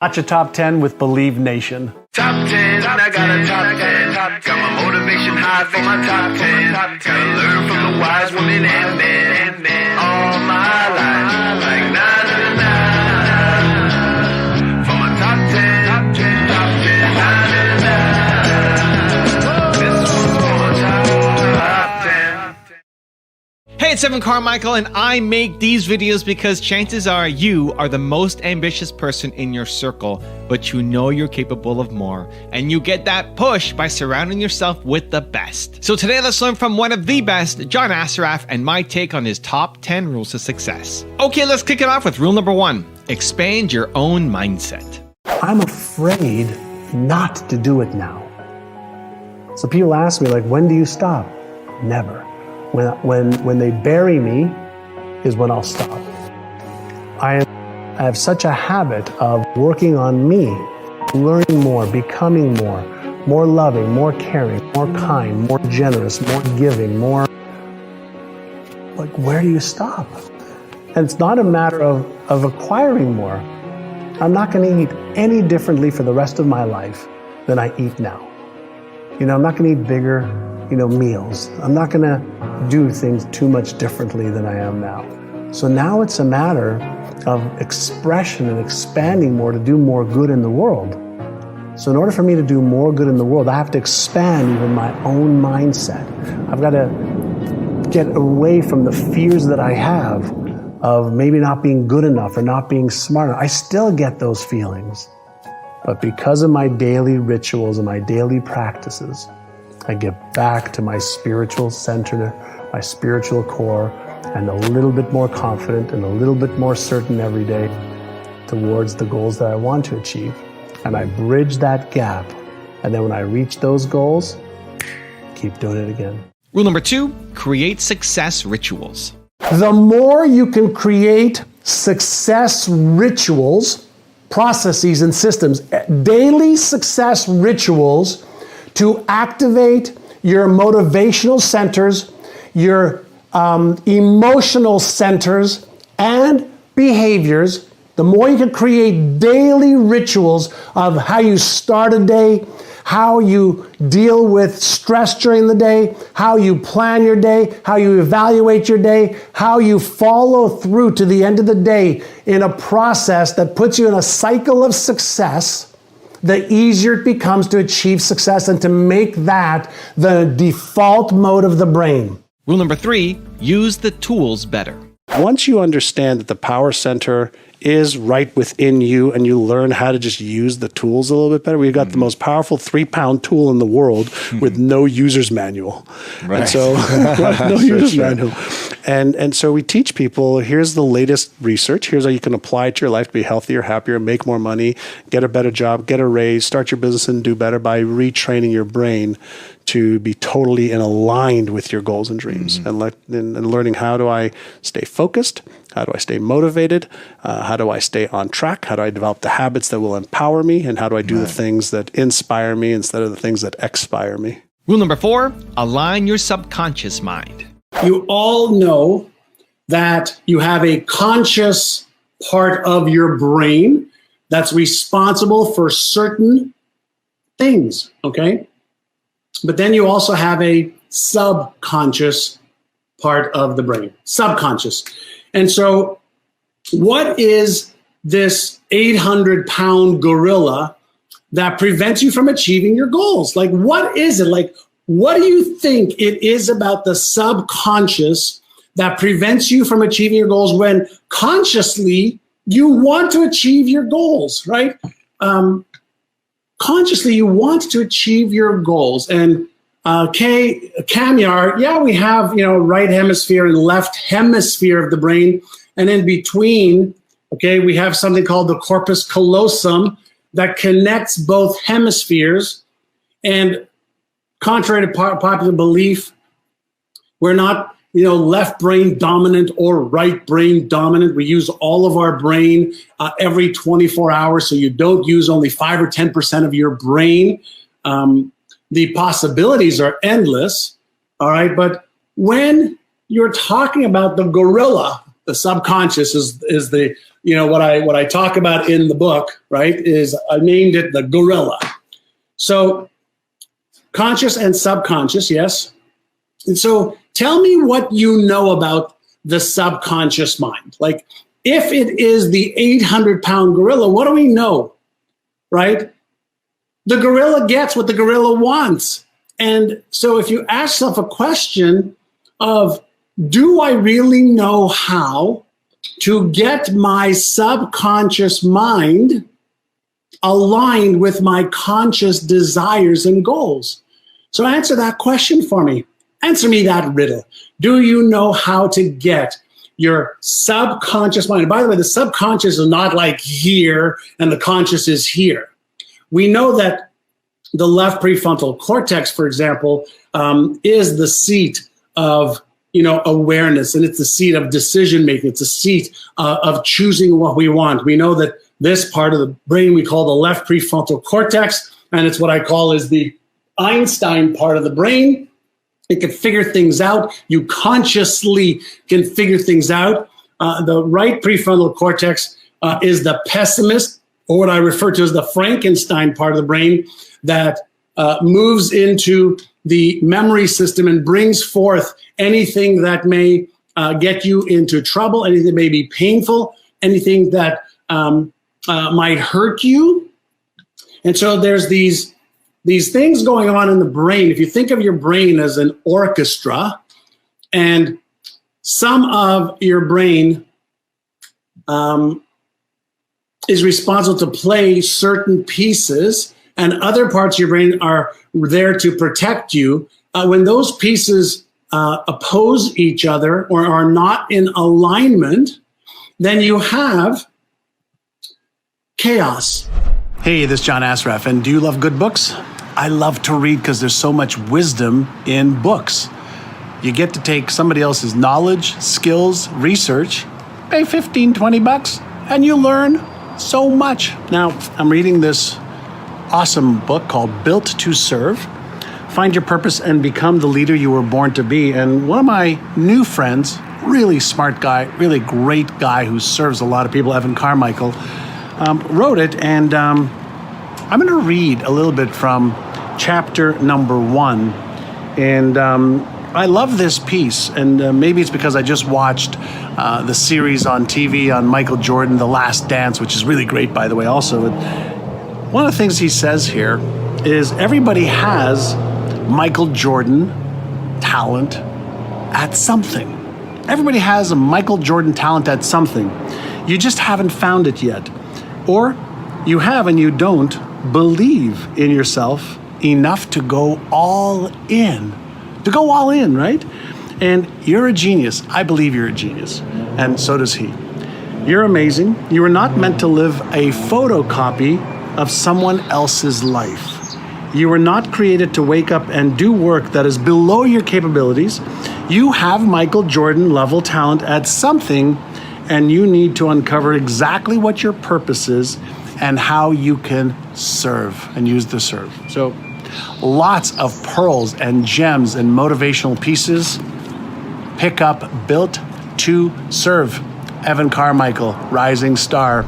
Watch a top 10 with Believe Nation. Top 10, I got a top 10. Got my motivation high for my top 10. Gotta learn from the wise women and men. All my life, like na na na. For my top 10, top 10, top 10, na na na. This one's for my top 10. Hey, it's Evan Carmichael, and I make these videos because chances are you are the most ambitious person in your circle, but you know you're capable of more, and you get that push by surrounding yourself with the best. So today, let's learn from one of the best, John Assaraf, and my take on his top 10 rules to success. Okay, let's kick it off with rule number 1. Expand your own mindset. I'm afraid not to do it now. So people ask me, like, when do you stop? Never. When they bury me is when I'll stop. I have such a habit of working on me, learning more, becoming more loving, more caring, more kind, more generous, more giving, more. Like, where do you stop? And it's not a matter of acquiring more. I'm not going to eat any differently for the rest of my life than I eat now. You know, I'm not going to eat bigger, meals. I'm not going to do things too much differently than I am now. So now it's a matter of expression and expanding more to do more good in the world. So in order for me to do more good in the world, I have to expand even my own mindset. I've got to get away from the fears that I have of maybe not being good enough or not being smart enough. I still get those feelings. But because of my daily rituals and my daily practices, I get back to my spiritual center, my spiritual core, and a little bit more confident and a little bit more certain every day towards the goals that I want to achieve. And I bridge that gap. And then when I reach those goals, keep doing it again. Rule number 2, create success rituals. The more you can create success rituals, processes and systems, daily success rituals to activate your motivational centers, your emotional centers and behaviors, the more you can create daily rituals of how you start a day, how you deal with stress during the day, how you plan your day, how you evaluate your day, how you follow through to the end of the day in a process that puts you in a cycle of success, the easier it becomes to achieve success and to make that the default mode of the brain. Rule number 3, use the tools better. Once you understand that the power center is right within you and you learn how to just use the tools a little bit better, we've got the most powerful 3-pound tool in the world with no user's manual. Right. And so, no user's manual. And so we teach people, here's the latest research. Here's how you can apply it to your life to be healthier, happier, make more money, get a better job, get a raise, start your business and do better by retraining your brain to be totally aligned with your goals and dreams, and learning how do I stay focused, how do I stay motivated, how do I stay on track, how do I develop the habits that will empower me, and how do I do the things that inspire me instead of the things that expire me. Rule number 4, align your subconscious mind. You all know that you have a conscious part of your brain that's responsible for certain things, okay? But then you also have a subconscious part of the brain, subconscious. And so what is this 800-pound gorilla that prevents you from achieving your goals? Like, what is it? Like, what do you think it is about the subconscious that prevents you from achieving your goals when consciously you want to achieve your goals, right? Consciously, you want to achieve your goals. And Kamyar, yeah, we have, right hemisphere and left hemisphere of the brain. And in between, okay, we have something called the corpus callosum that connects both hemispheres. And contrary to popular belief, we're not, left brain dominant or right brain dominant. We use all of our brain every 24 hours, so you don't use only 5 or 10% of your brain. The possibilities are endless, all right? But when you're talking about the gorilla, The subconscious is the, what I talk about in the book, right? Is I named it the gorilla. So conscious and subconscious, yes. And so tell me what you know about the subconscious mind. Like, if it is the 800-pound gorilla, what do we know, right? The gorilla gets what the gorilla wants. And so if you ask yourself a question of, do I really know how to get my subconscious mind aligned with my conscious desires and goals? So answer that question for me. Answer me that riddle. Do you know how to get your subconscious mind? And by the way, the subconscious is not like here and the conscious is here. We know that the left prefrontal cortex, for example, is the seat of awareness, and it's the seat of decision making. It's the seat of choosing what we want. We know that this part of the brain we call the left prefrontal cortex, and it's what I call is the Einstein part of the brain. It can figure things out. You consciously can figure things out. The right prefrontal cortex is the pessimist, or what I refer to as the Frankenstein part of the brain that moves into the memory system and brings forth anything that may get you into trouble, anything that may be painful, anything that might hurt you. And so there's these things going on in the brain. If you think of your brain as an orchestra, and some of your brain is responsible to play certain pieces, and other parts of your brain are there to protect you. When those pieces oppose each other or are not in alignment, then you have chaos. Hey, this is John Assaraf, and do you love good books? I love to read because there's so much wisdom in books. You get to take somebody else's knowledge, skills, research, pay $15-20, and you learn so much. Now, I'm reading this awesome book called Built to Serve. Find your purpose and become the leader you were born to be. And one of my new friends, really smart guy, really great guy who serves a lot of people, Evan Carmichael, wrote it. And I'm going to read a little bit from chapter number 1. And I love this piece. And maybe it's because I just watched the series on TV on Michael Jordan, The Last Dance, which is really great, by the way, also. One of the things he says here is everybody has Michael Jordan talent at something. Everybody has a Michael Jordan talent at something. You just haven't found it yet. Or you have and you don't believe in yourself enough to go all in. To go all in, right? And you're a genius. I believe you're a genius. And so does he. You're amazing. You were not meant to live a photocopy of someone else's life. You were not created to wake up and do work that is below your capabilities. You have Michael Jordan level talent at something, and you need to uncover exactly what your purpose is and how you can serve and use the serve. So lots of pearls and gems and motivational pieces. Pick up Built to Serve. Evan Carmichael, Rising Star.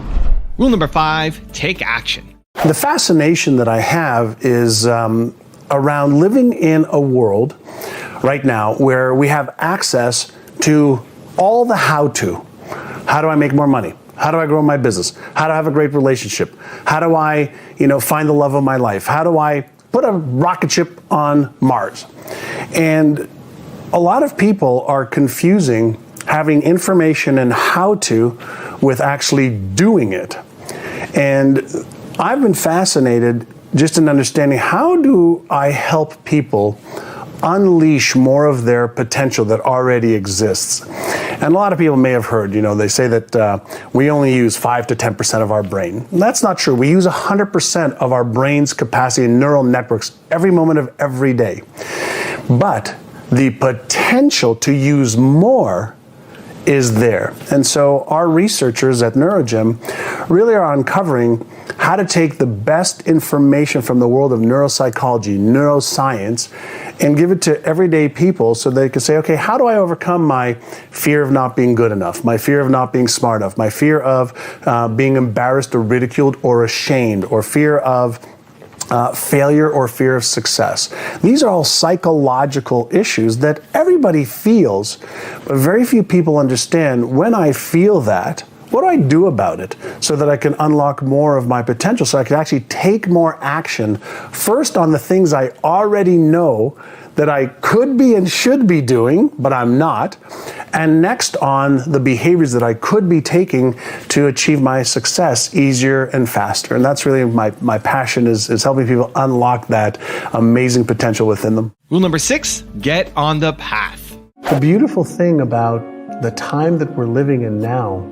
Rule number 5, take action. The fascination that I have is around living in a world right now where we have access to all the how-to. How do I make more money? How do I grow my business? How do I have a great relationship? How do I, find the love of my life? How do I put a rocket ship on Mars? And a lot of people are confusing having information and how to with actually doing it. And I've been fascinated just in understanding how do I help people unleash more of their potential that already exists. And a lot of people may have heard, they say that we only use 5 to 10% of our brain. And that's not true. We use 100% of our brain's capacity and neural networks every moment of every day. But the potential to use more is there. And so our researchers at NeuroGym really are uncovering how to take the best information from the world of neuropsychology, neuroscience, and give it to everyday people so they can say, okay, how do I overcome my fear of not being good enough, my fear of not being smart enough, my fear of being embarrassed or ridiculed or ashamed, or fear of failure or fear of success. These are all psychological issues that everybody feels, but very few people understand when I feel that, what do I do about it so that I can unlock more of my potential, so I can actually take more action, first on the things I already know that I could be and should be doing, but I'm not, and next on the behaviors that I could be taking to achieve my success easier and faster. And that's really my passion, is helping people unlock that amazing potential within them. Rule number 6, get on the path. The beautiful thing about the time that we're living in now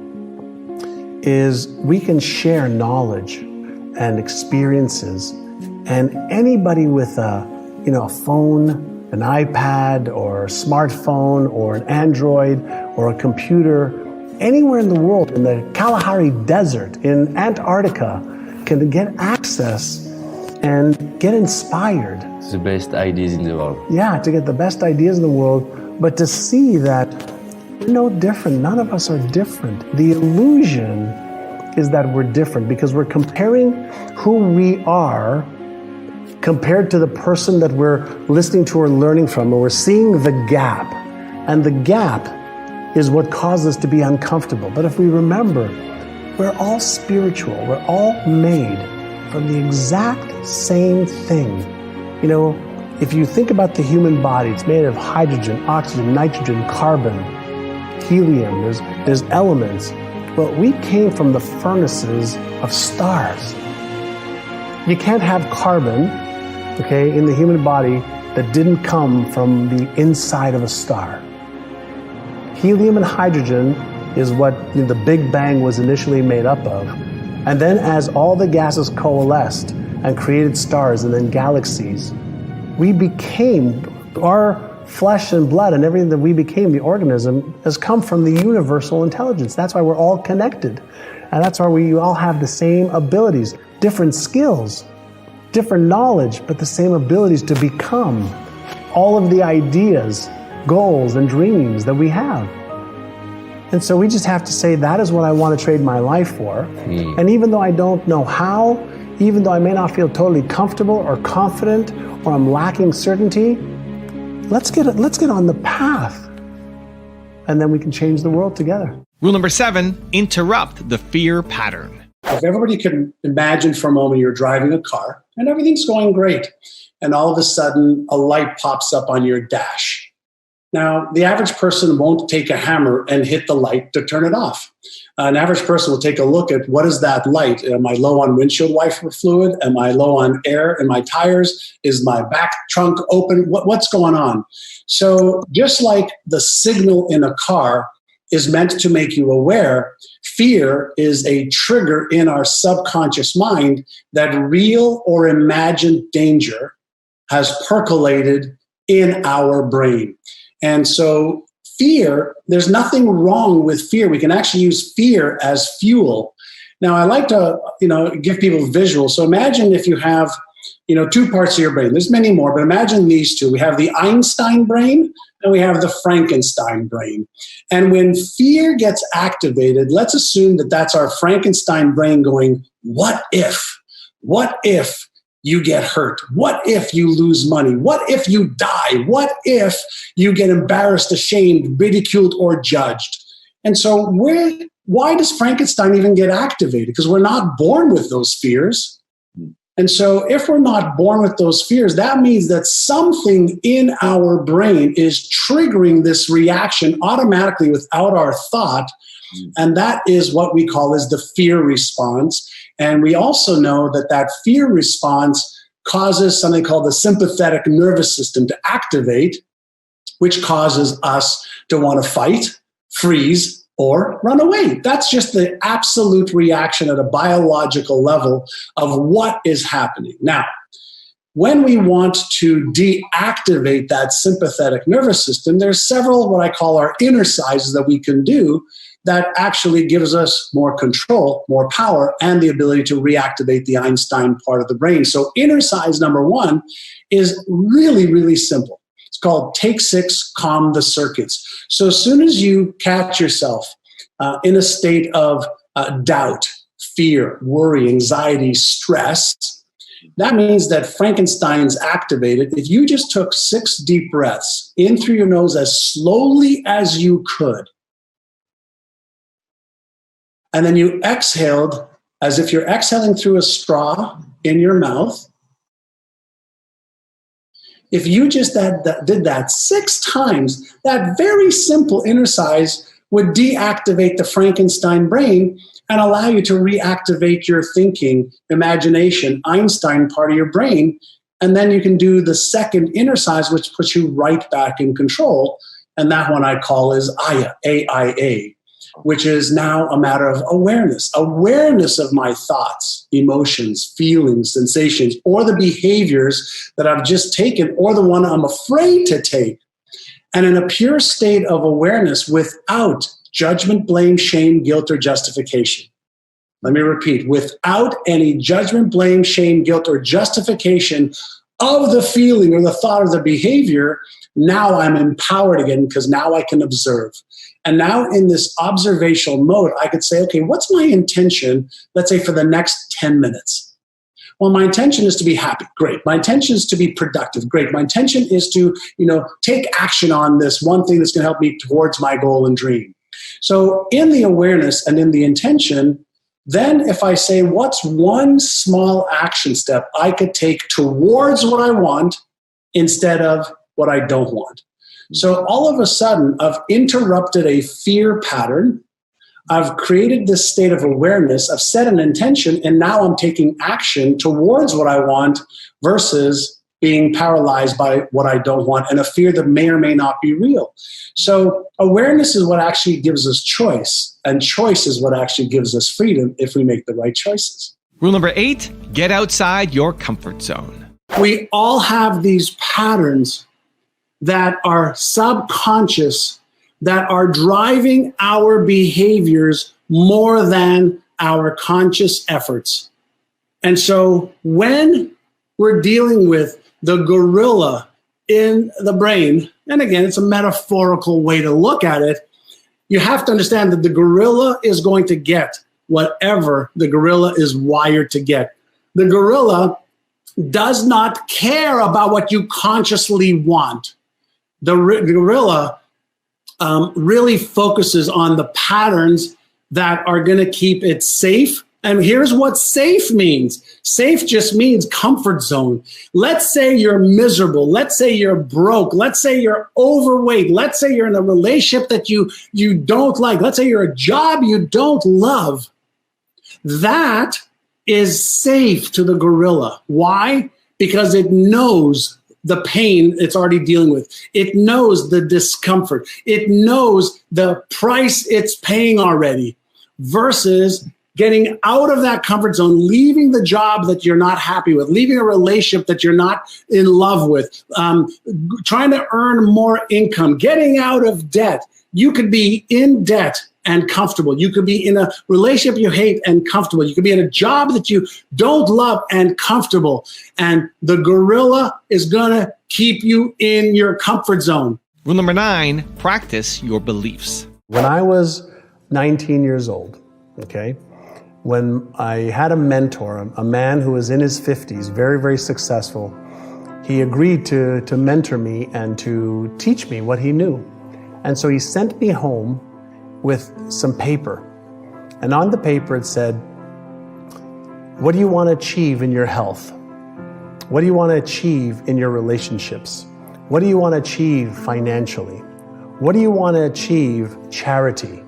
is we can share knowledge and experiences, and anybody with a phone, an iPad or a smartphone or an Android or a computer, anywhere in the world, in the Kalahari Desert, in Antarctica, can get access and get inspired. The best ideas in the world. Yeah, to get the best ideas in the world, but to see that we're no different. None of us are different. The illusion is that we're different because we're comparing who we are compared to the person that we're listening to or learning from, and we're seeing the gap. And the gap is what causes us to be uncomfortable. But if we remember, we're all spiritual. We're all made from the exact same thing. If you think about the human body, it's made of hydrogen, oxygen, nitrogen, carbon, helium. There's elements. Well, we came from the furnaces of stars. You can't have carbon, in the human body that didn't come from the inside of a star. Helium and hydrogen is what the Big Bang was initially made up of. And then as all the gases coalesced and created stars and then galaxies, we became, our flesh and blood and everything that we became, the organism, has come from the universal intelligence. That's why we're all connected. And that's why we all have the same abilities, different skills, different knowledge, but the same abilities to become all of the ideas, goals, and dreams that we have. And so we just have to say, that is what I want to trade my life for. And even though I don't know how, even though I may not feel totally comfortable or confident, or I'm lacking certainty, let's get on the path. And then we can change the world together. Rule number 7, interrupt the fear pattern. If everybody can imagine for a moment you're driving a car and everything's going great, and all of a sudden a light pops up on your dash. Now, the average person won't take a hammer and hit the light to turn it off. An average person will take a look at, what is that light? Am I low on windshield wiper fluid? Am I low on air in my tires? Is my back trunk open? What's going on? So just like the signal in a car is meant to make you aware, fear is a trigger in our subconscious mind that real or imagined danger has percolated in our brain. And so fear, there's nothing wrong with fear. We can actually use fear as fuel. Now, I like to, give people visuals. So imagine if you have, two parts of your brain. There's many more, but imagine these two. We have the Einstein brain and we have the Frankenstein brain. And when fear gets activated, let's assume that that's our Frankenstein brain going, what if? What if you get hurt? What if you lose money? What if you die? What if you get embarrassed, ashamed, ridiculed, or judged? And so why does Frankenstein even get activated? Because we're not born with those fears. And so if we're not born with those fears, that means that something in our brain is triggering this reaction automatically without our thought. And that is what we call as the fear response. And we also know that that fear response causes something called the sympathetic nervous system to activate, which causes us to want to fight, freeze, or run away. That's just the absolute reaction at a biological level of what is happening. Now, when we want to deactivate that sympathetic nervous system, there's several what I call our exercises that we can do that actually gives us more control, more power, and the ability to reactivate the Einstein part of the brain. So exercise number one is really, really simple. It's called Take 6, Calm the Circuits. So as soon as you catch yourself in a state of doubt, fear, worry, anxiety, stress, that means that Frankenstein's activated. If you just took 6 deep breaths in through your nose as slowly as you could, and then you exhaled as if you're exhaling through a straw in your mouth. If you just did that 6 times, that very simple exercise would deactivate the Frankenstein brain and allow you to reactivate your thinking, imagination, Einstein part of your brain. And then you can do the second exercise, which puts you right back in control. And that one I call is AYA, A-I-A, which is now a matter of awareness of my thoughts, emotions, feelings, sensations, or the behaviors that I've just taken, or the one I'm afraid to take. And in a pure state of awareness without judgment, blame, shame, guilt, or justification. Let me repeat, without any judgment, blame, shame, guilt, or justification of the feeling or the thought or the behavior, now I'm empowered again because now I can observe. And now in this observational mode, I could say, okay, what's my intention, let's say for the next 10 minutes? Well, my intention is to be happy. Great. My intention is to be productive. Great. My intention is to, take action on this one thing that's going to help me towards my goal and dream. So in the awareness and in the intention, then if I say, what's one small action step I could take towards what I want instead of what I don't want? So all of a sudden, I've interrupted a fear pattern. I've created this state of awareness. I've set an intention, and now I'm taking action towards what I want versus being paralyzed by what I don't want and a fear that may or may not be real. So awareness is what actually gives us choice, and choice is what actually gives us freedom if we make the right choices. Rule number 8, get outside your comfort zone. We all have these patterns that are subconscious, that are driving our behaviors more than our conscious efforts. And so when we're dealing with the gorilla in the brain, and again, it's a metaphorical way to look at it, you have to understand that the gorilla is going to get whatever the gorilla is wired to get. The gorilla does not care about what you consciously want. The gorilla really focuses on the patterns that are going to keep it safe. And here's what safe means. Safe just means comfort zone. Let's say you're miserable. Let's say you're broke. Let's say you're overweight. Let's say you're in a relationship that you don't like. Let's say you're a job you don't love. That is safe to the gorilla. Why? Because it knows the pain it's already dealing with. It knows the discomfort. It knows the price it's paying already versus getting out of that comfort zone, leaving the job that you're not happy with, leaving a relationship that you're not in love with, trying to earn more income, getting out of debt. You could be in debt and comfortable. You could be in a relationship you hate and comfortable. You could be in a job that you don't love and comfortable. And the gorilla is going to keep you in your comfort zone. Rule number 9, practice your beliefs. When I was 19 years old, when I had a mentor, a man who was in his 50s, very, very successful, he agreed to mentor me and to teach me what he knew. And so he sent me home with some paper. And on the paper it said, what do you want to achieve in your health? What do you want to achieve in your relationships? What do you want to achieve financially? What do you want to achieve charity?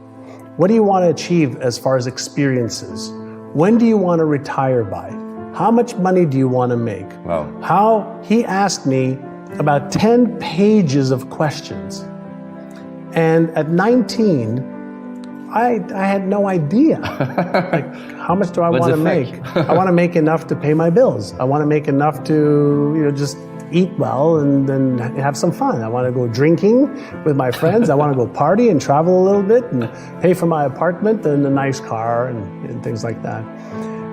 What do you want to achieve as far as experiences? When do you want to retire by? How much money do you want to make? Wow. He asked me about 10 pages of questions. And at 19, I had no idea. Like, how much do I What's want to the make? fact? I want to make enough to pay my bills. I want to make enough to, just eat well and then have some fun. I want to go drinking with my friends. I want to go party and travel a little bit and pay for my apartment and a nice car and things like that.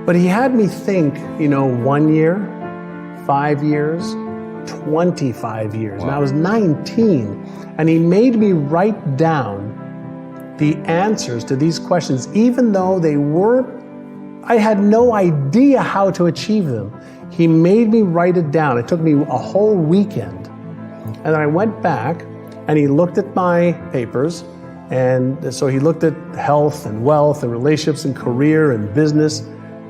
But he had me think, 1 year, 5 years, 25 years. And I was 19, and he made me write down the answers to these questions, even though I had no idea how to achieve them. He made me write it down. It took me a whole weekend. And then I went back and he looked at my papers. And so he looked at health and wealth and relationships and career and business.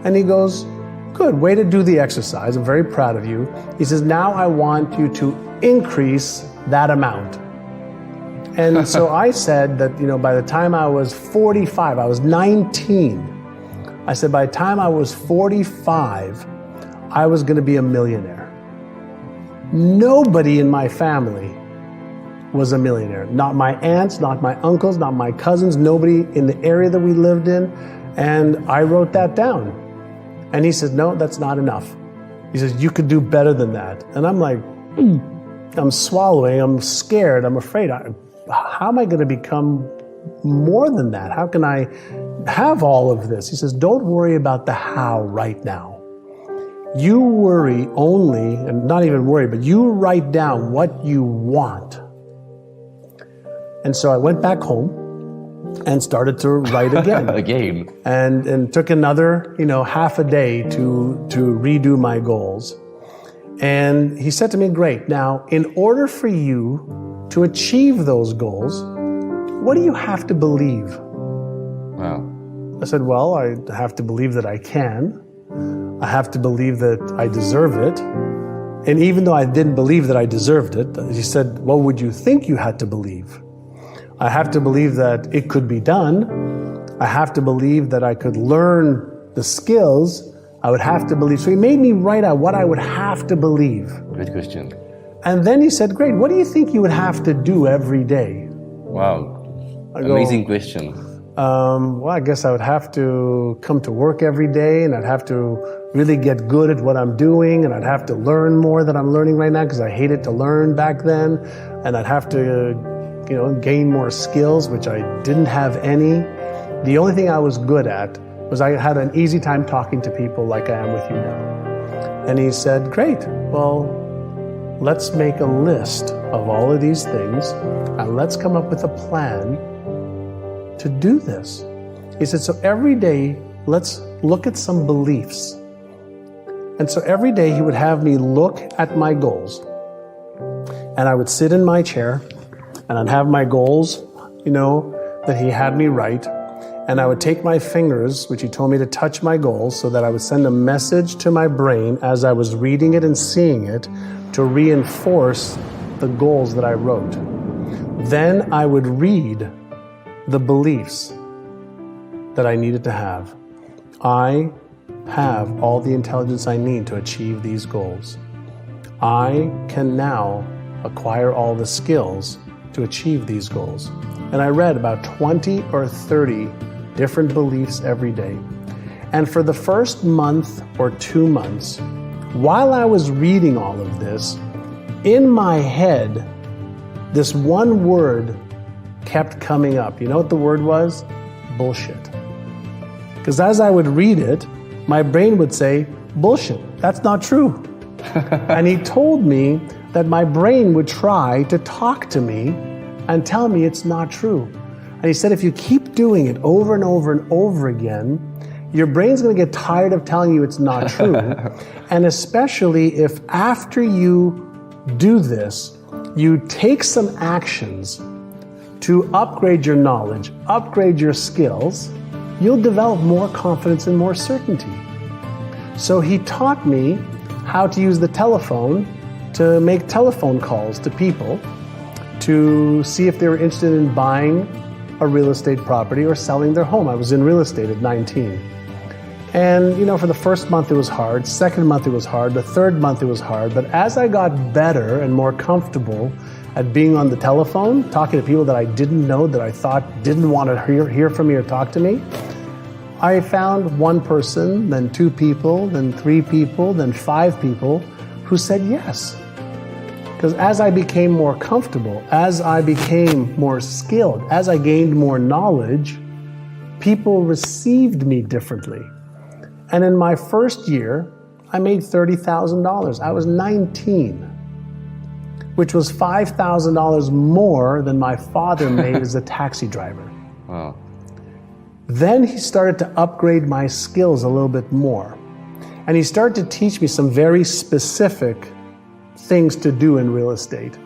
And he goes, good, way to do the exercise. I'm very proud of you. He says, now I want you to increase that amount. And so I said that, by the time I was 45, I was 19. I said, by the time I was 45, I was going to be a millionaire. Nobody in my family was a millionaire. Not my aunts, not my uncles, not my cousins, nobody in the area that we lived in. And I wrote that down. And he said, no, that's not enough. He says, you could do better than that. And I'm like, I'm swallowing, I'm scared, I'm afraid. How am I going to become more than that? How can I have all of this? He says, don't worry about the how right now. You worry only, and not even worry, but you write down what you want. And so I went back home and started to write again. Again. And took another, half a day to redo my goals. And he said to me, great, now in order for you to achieve those goals, what do you have to believe? Wow. I said, well, I have to believe that I can. I have to believe that I deserve it. And even though I didn't believe that I deserved it, he said, what would you think you had to believe? I have to believe that it could be done. I have to believe that I could learn the skills. I would have to believe. So he made me write out what I would have to believe. Great question. And then he said, great, what do you think you would have to do every day? Wow. I go, Amazing question. Well, I guess I would have to come to work every day, and I'd have to really get good at what I'm doing, and I'd have to learn more than I'm learning right now because I hated to learn back then, and I'd have to, gain more skills, which I didn't have any. The only thing I was good at was I had an easy time talking to people like I am with you now. And he said, great, well, let's make a list of all of these things, and let's come up with a plan to do this. He said, so every day, let's look at some beliefs. And so every day he would have me look at my goals. And I would sit in my chair and I'd have my goals, that he had me write. And I would take my fingers, which he told me to touch my goals, so that I would send a message to my brain as I was reading it and seeing it to reinforce the goals that I wrote. Then I would read the beliefs that I needed to have. I have all the intelligence I need to achieve these goals. I can now acquire all the skills to achieve these goals. And I read about 20 or 30 different beliefs every day. And for the first month or 2 months, while I was reading all of this, in my head, this one word kept coming up. You know what the word was? Bullshit. Because as I would read it, my brain would say, bullshit, that's not true. And he told me that my brain would try to talk to me and tell me it's not true. And he said, if you keep doing it over and over and over again, your brain's going to get tired of telling you it's not true. And especially if after you do this, you take some actions to upgrade your knowledge, upgrade your skills, you'll develop more confidence and more certainty. So he taught me how to use the telephone to make telephone calls to people to see if they were interested in buying a real estate property or selling their home. I was in real estate at 19. And, for the first month it was hard, second month it was hard, the third month it was hard. But as I got better and more comfortable at being on the telephone, talking to people that I didn't know, that I thought didn't want to hear from me or talk to me. I found one person, then two people, then three people, then five people who said yes. Because as I became more comfortable, as I became more skilled, as I gained more knowledge, people received me differently. And in my first year, I made $30,000. I was 19, which was $5,000 more than my father made as a taxi driver. Wow. Then he started to upgrade my skills a little bit more. And he started to teach me some very specific things to do in real estate.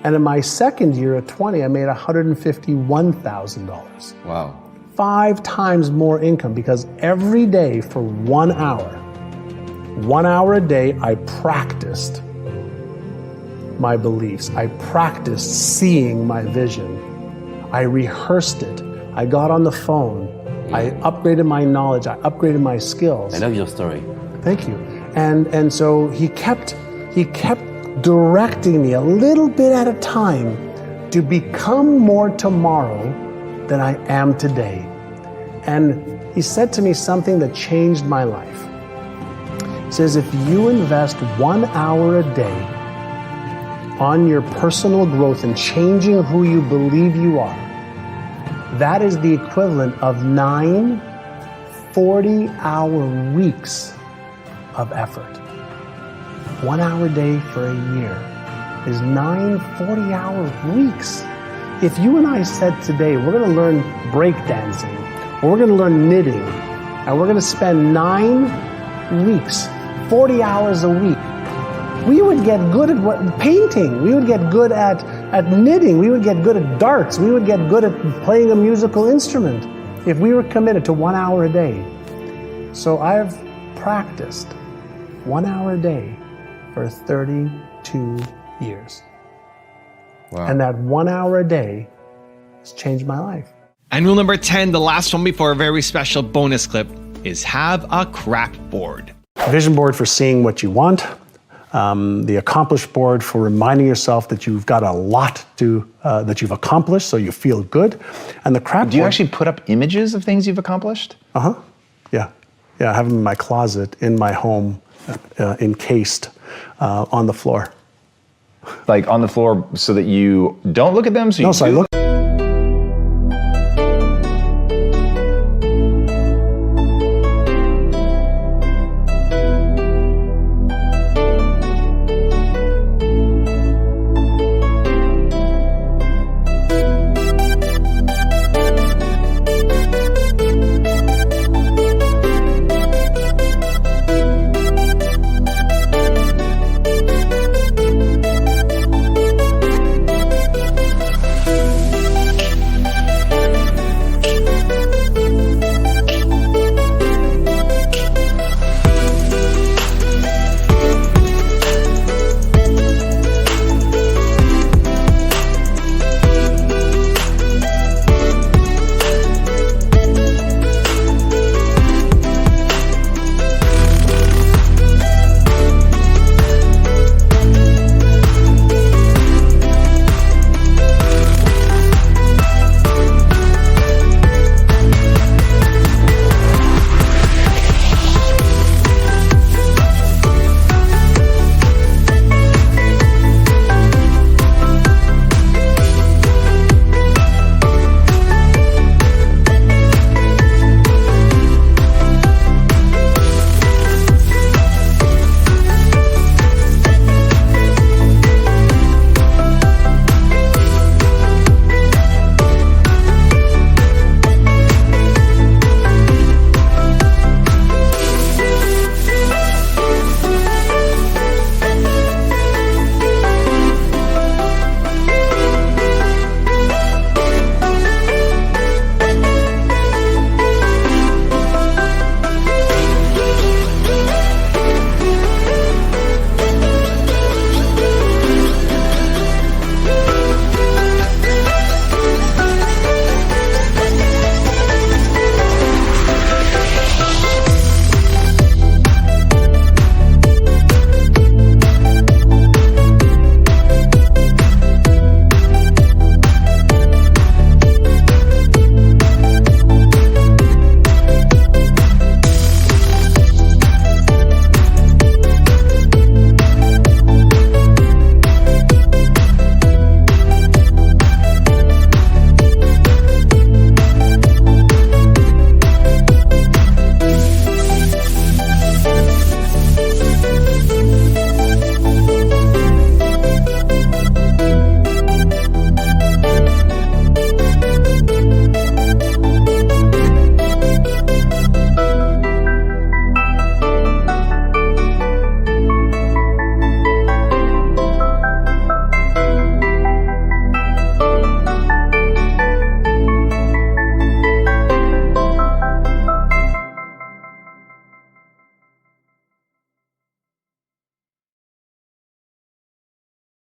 And in my second year at 20, I made $151,000. Wow. 5 times more income, because every day for 1 hour a day, I practiced my beliefs. I practiced seeing my vision. I rehearsed it. I got on the phone. I upgraded my knowledge. I upgraded my skills. I love your story. Thank you. And so he kept directing me a little bit at a time to become more tomorrow than I am today. And he said to me something that changed my life. He says, if you invest 1 hour a day on your personal growth and changing who you believe you are, that is the equivalent of 9 40-hour weeks of effort. 1 hour a day for a year is 9 40-hour weeks. If you and I said today, we're going to learn breakdancing, or we're going to learn knitting, and we're going to spend 9 weeks, 40 hours a week, we would get good at painting. We would get good at knitting. We would get good at darts. We would get good at playing a musical instrument if we were committed to 1 hour a day. So I've practiced 1 hour a day for 32 years. Wow. And that 1 hour a day has changed my life. And rule number 10, the last one before a very special bonus clip, is have a crap board. Vision board for seeing what you want. The accomplish board for reminding yourself that you've got a lot that you've accomplished, so you feel good. And the crap board. Do you actually put up images of things you've accomplished? Yeah. I have them in my closet, in my home, encased on the floor. Like on the floor so that you don't look at them? So I look.